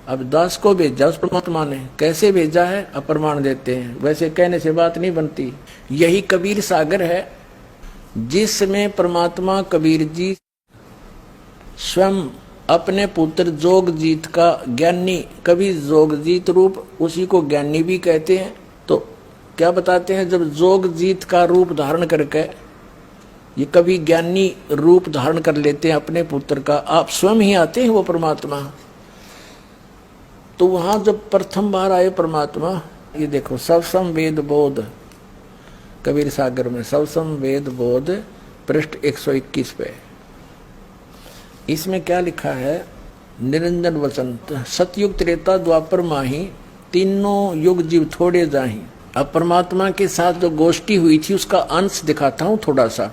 अब दास को भेजा उस परमात्मा ने, कैसे भेजा है अप्रमाण देते हैं, वैसे कहने से बात नहीं बनती। यही कबीर सागर है जिसमें परमात्मा कबीर जी स्वयं अपने पुत्र जोगजीत का ज्ञानी, कभी जोगजीत रूप, उसी को ज्ञानी भी कहते हैं। तो क्या बताते हैं, जब जोगजीत का रूप धारण करके ये कभी ज्ञानी रूप धारण कर लेते हैं अपने पुत्र का, आप स्वयं ही आते हैं वो परमात्मा। तो वहां जब प्रथम बार आए परमात्मा, ये देखो सबसम वेद बोध, कबीर सागर में सबसम वेद बोध पृष्ठ 121 पे, इसमें क्या लिखा है, निरंजन वचन सतयुग त्रेता द्वापर माही, तीनों युग जीव थोड़े जाही। अब परमात्मा के साथ जो गोष्ठी हुई थी उसका अंश दिखाता हूं थोड़ा सा।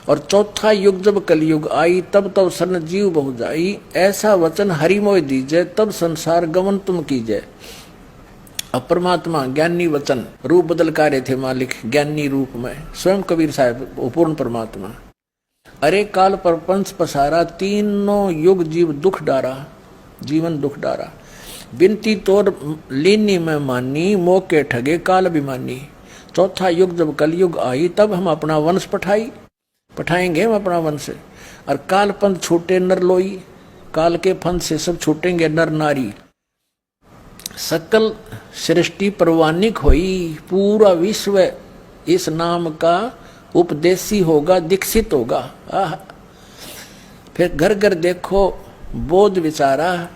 और चौथा युग जब कलयुग आई, तब तब सन जीव बहु जाई, ऐसा वचन हरि मोय दीजय, तब संसार गमन तुम कीजय। अब परमात्मा ज्ञानी वचन रूप बदल का रहे थे मालिक, ज्ञानी रूप में स्वयं कबीर साहब पूर्ण परमात्मा। अरे काल परपंच पसारा, तीनों युग जीव दुख डारा, जीवन दुख डारा। बिनती तोर लीनी में मानी, मोके ठगे काल अभिमानी। चौथा युग जब कलयुग आई, तब हम अपना वंश पठाएंगे हम अपना वंश। और काल पंथ छूटे नर लोई, काल के पंथ से सब छूटेंगे नर नारी। सकल सृष्टि परवानिक होई, पूरा विश्व इस नाम का उपदेशी होगा, दीक्षित होगा। फिर घर घर देखो बोध विचारा,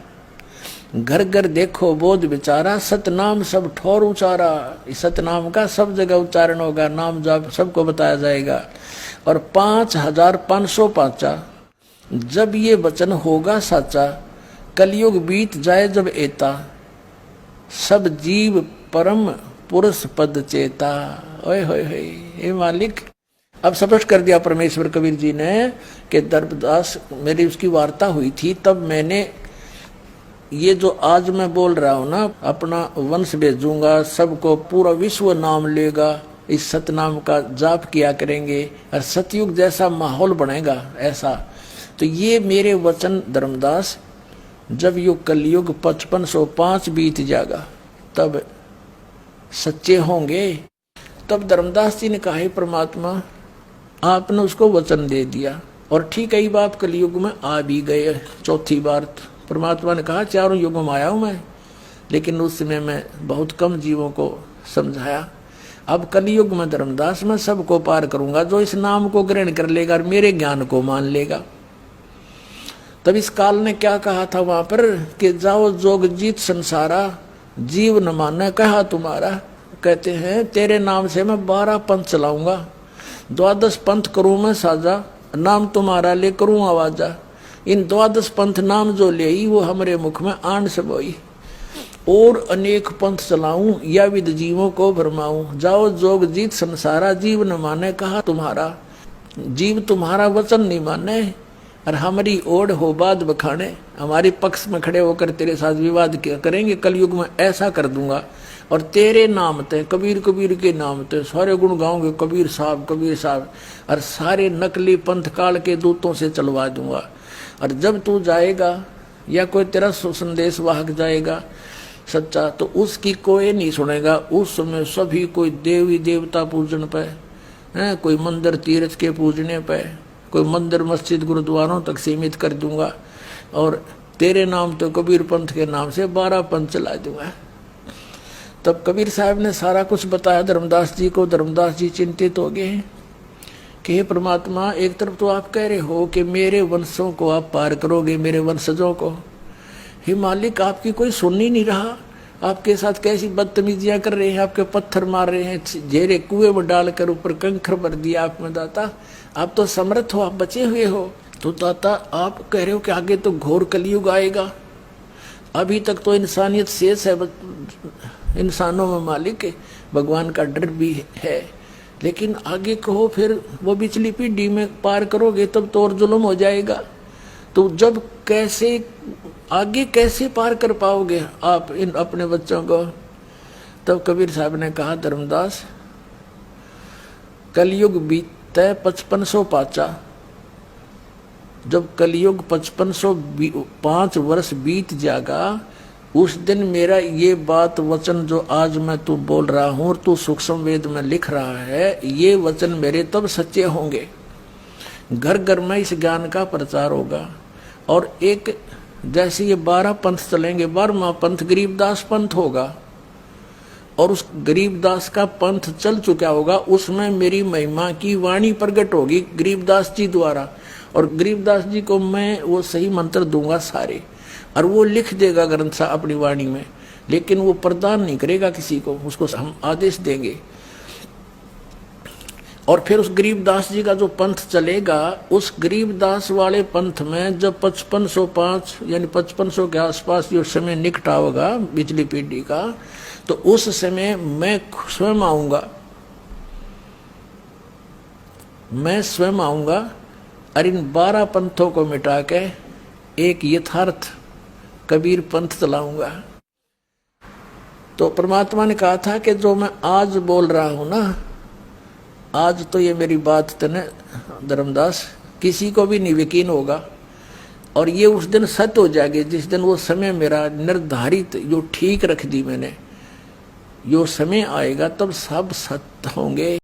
घर घर देखो बोध विचारा, सतनाम सब ठोर उचारा। इस सतनाम का सब जगह उच्चारण होगा, नाम जाप सबको बताया जाएगा। और 5505 जब ये वचन होगा साचा, कलयुग बीत जाए जब एता, सब जीव परम पुरुष पद चेता। ओए होए होए, हे मालिक, अब स्पष्ट कर दिया परमेश्वर कबीर जी ने कि दर्पदास, मेरी उसकी वार्ता हुई थी, तब मैंने ये जो आज मैं बोल रहा हूं ना, अपना वंश भेजूंगा, सबको पूरा विश्व नाम लेगा, इस सतनाम का जाप किया करेंगे और सतयुग जैसा माहौल बनेगा ऐसा। तो ये मेरे वचन धर्मदास, जब युग कलयुग 5505 बीत जाएगा तब सच्चे होंगे। तब धर्मदास जी ने कहा, परमात्मा आपने उसको वचन दे दिया और ठीक है, बाप कलयुग में आ भी गए चौथी बार। परमात्मा ने कहा, चारों युगों में आया हूं मैं, लेकिन उस समय मैं बहुत कम जीवों को समझाया। अब कलयुग में धर्मदास मैं सबको पार करूंगा, जो इस नाम को ग्रहण कर लेगा और मेरे ज्ञान को मान लेगा। तब इस काल ने क्या कहा था वहां पर कि जाओ जोगजीत संसारा, जीव न माने कहा तुम्हारा। कहते हैं तेरे नाम से मैं 12 पंथ चलाऊंगा, 12 पंथ करूं मैं साजा, नाम तुम्हारा ले करूं आवाजा। इन 12 पंथ नाम जो ले वो हमारे मुख में आन से बोई, और अनेक पंथ चलाऊं या विद जीवों को भरमाऊं। जाओ जोग जीत संसारा, जीव न माने कहा तुम्हारा। जीव तुम्हारा वचन नहीं माने और हमारी ओढ़ हो बात बखाने, हमारे पक्ष में खड़े होकर तेरे साथ विवाद करेंगे। कलयुग में ऐसा कर दूंगा और तेरे नाम ते, कबीर कबीर के नाम ते सारे गुण गाओगे, कबीर साहब कबीर साहब, और सारे नकली पंथ काल के दूतों से चलवा दूंगा। और जब तू जाएगा या कोई तेरा संदेश वाहक जाएगा सच्चा, तो उसकी कोई नहीं सुनेगा। उस समय सभी कोई देवी देवता पूजन पे है, कोई मंदिर तीर्थ के पूजने पे, कोई मंदिर मस्जिद गुरुद्वारों तक सीमित कर दूंगा और तेरे नाम तो कबीर पंथ के नाम से 12 पंथ चला दूंगा। तब कबीर साहब ने सारा कुछ बताया धर्मदास जी को। धर्मदास जी चिंतित हो गए कि हे परमात्मा, एक तरफ तो आप कह रहे हो कि मेरे वंशों को आप पार करोगे, मेरे वंशजों को। हे मालिक, आपकी कोई सुन ही नहीं रहा, आपके साथ कैसी बदतमीजियां कर रहे हैं, आपके पत्थर मार रहे हैं, जेरे कुएं में डालकर ऊपर कंकर भर दिया आप में। दाता आप तो समर्थ हो, आप बचे हुए हो। तो दाता आप कह रहे हो कि आगे तो घोर कलयुग आएगा, अभी तक तो इंसानियत शेष है इंसानों में मालिक, भगवान का डर भी है, लेकिन आगे कहो फिर वो पिछली पीढ़ी में पार करोगे तब तो और जुल्म हो जाएगा। तो जब कैसे आगे कैसे पार कर पाओगे आप इन अपने बच्चों को। तब कबीर साहब ने कहा, धर्मदास कलयुग बीते 5505, जब कलयुग 5505 वर्ष बीत जाएगा उस दिन मेरा ये बात वचन जो आज मैं तू बोल रहा हूं और तू सूक्ष्म वेद में लिख रहा है, ये वचन मेरे तब सच्चे होंगे। घर घर में इस ज्ञान का प्रचार होगा। और एक जैसे ये 12 पंथ चलेंगे, 12वां पंथ गरीबदास पंथ होगा, और उस गरीबदास का पंथ चल चुका होगा, उसमें मेरी महिमा की वाणी प्रकट होगी गरीबदास जी द्वारा। और गरीबदास जी को मैं वो सही मंत्र दूंगा सारे, और वो लिख देगा ग्रंथ सा अपनी वाणी में, लेकिन वो प्रदान नहीं करेगा किसी को, उसको हम आदेश देंगे। और फिर उस गरीबदास जी का जो पंथ चलेगा, उस गरीबदास वाले पंथ में जब 5505 यानी 5500 के आसपास जो समय निकट होगा पिछली पीढ़ी का, तो उस समय मैं स्वयं आऊंगा, मैं स्वयं आऊंगा और इन 12 पंथों को मिटा के एक यथार्थ कबीर पंथ चलाऊंगा। तो परमात्मा ने कहा था कि जो मैं आज बोल रहा हूं ना, आज तो ये मेरी बात तने धर्मदास किसी को भी नहीं यकीन होगा, और ये उस दिन सत्य हो जाएगी जिस दिन वो समय मेरा निर्धारित जो ठीक रख दी मैंने, जो समय आएगा तब सब सत्य होंगे।